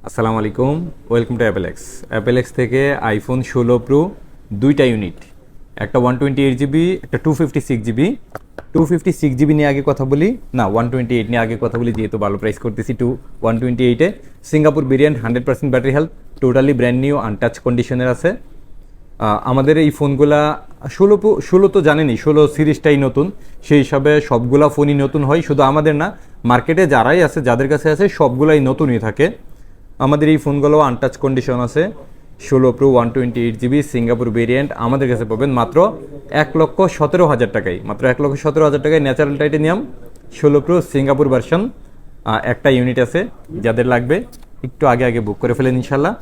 আসসালামু আলাইকুম, welcome to অ্যাপেলেক্স থেকে আইফোন 16 প্রো দুইটা ইউনিট, একটা 128 জিবি, একটা 256 জিবি। 256 জিবি নিয়ে আগে কথা বলি, না 128 নিয়ে আগে কথা বলি, যেহেতু ভালো প্রাইস করতেছি 128-এ। Singapore variant, 100% battery health, totally brand new untouch কন্ডিশনের আছে। আমাদের এই ফোনগুলা 16 তো জানেনই, 16 সিরিজটাই নতুন, সেই হিসাবে সবগুলা ফোনই নতুন হয়, শুধু আমাদের না, মার্কেটে যারাই আছে, যাদের কাছে আছে, সবগুলাই নতুনই থাকে। আমাদের এই ফোনগুলো আনটাচ কন্ডিশন আছে। 16 প্রো 128 জিবি সিঙ্গাপুর ভেরিয়েন্ট আমাদের কাছে পাবেন মাত্র 1,17,000 টাকায়, মাত্র 1,17,000 টাকায়। Natural titanium 16 pro Singapore version একটা ইউনিট আছে, যাদের লাগবে একটু আগে আগে বুক করে ফেলেন ইনশাল্লাহ।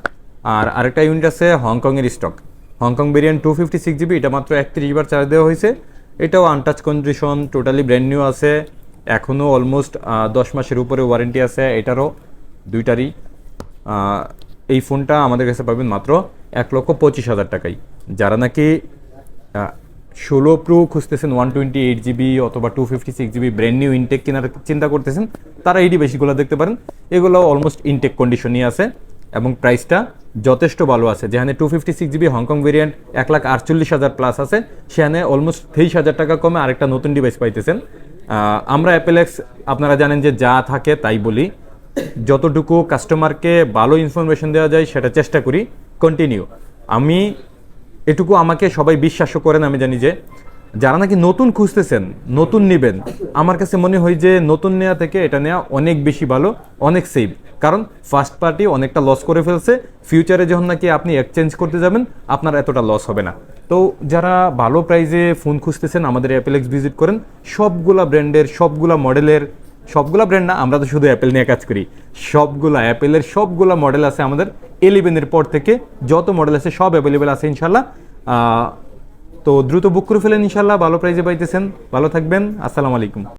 আর আরেকটা ইউনিট আছে হংকংয়ের স্টক, হংকং ভেরিয়েন্ট 256 জিবি, এটা মাত্র 31 বার চার্জ দেওয়া হয়েছে। এটাও untouch condition, totally brand new আছে, এখনও অলমোস্ট 10 মাসের উপরে ওয়ারেন্টি আছে এটারও, দুইটারই। এই ফোনটা আমাদের কাছে পাবেন মাত্র 1,25,000 টাকায়। যারা নাকি 16 প্রো খুঁজতেছেন, 128 জিবি অথবা 256 জিবি ব্র্যান্ড নিউ ইনটেক কেনার চিন্তা করতেছেন, তারা এই ডিভাইসগুলো দেখতে পারেন। এগুলো অলমোস্ট ইনটেক কন্ডিশনই আছে এবং প্রাইসটা যথেষ্ট ভালো আছে। যেখানে 256 জিবি হংকং ভেরিয়েন্ট 1,48,000 প্লাস আছে, সেখানে অলমোস্ট 23,000 টাকা কমে আরেকটা নতুন ডিভাইস পাইতেছেন। আমরা অ্যাপেলেক্স আপনারা জানেন যে যা থাকে তাই বলি, যতটুকু কাস্টমারকে ভালো ইনফরমেশন দেওয়া যায় সেটা চেষ্টা করি কন্টিনিউ। আমি এটুকু আমাকে সবাই বিশ্বাসও করেন, আমি জানি যে যারা নাকি নতুন খুঁজতেছেন, নতুন নেবেন, আমার কাছে মনে হয় যে নতুন নেওয়া থেকে এটা নেওয়া অনেক বেশি ভালো, অনেক সেফ। কারণ ফার্স্ট পার্টি অনেকটা লস করে ফেলছে, ফিউচারে যখন নাকি আপনি এক্সচেঞ্জ করতে যাবেন আপনার এতটা লস হবে না। তো যারা ভালো প্রাইসে ফোন খুঁজতেছেন আমাদের অ্যাপেলেক্স ভিজিট করেন। সবগুলা ব্র্যান্ডের, সবগুলা মডেলের, সবগুলা ব্র্যান্ড না, আমরা তো শুধু অ্যাপেল নিয়ে কাজ করি, সবগুলা অ্যাপেলের সবগুলা মডেল আছে আমাদের। 11-এর পর থেকে যত মডেল আছে সব অ্যাভেলেবেল আছে ইনশাল্লাহ। তো দ্রুত বুক করে ফেলেন ইনশাল্লাহ, ভালো প্রাইসে পাইতেছেন। ভালো থাকবেন, আসসালামু আলাইকুম।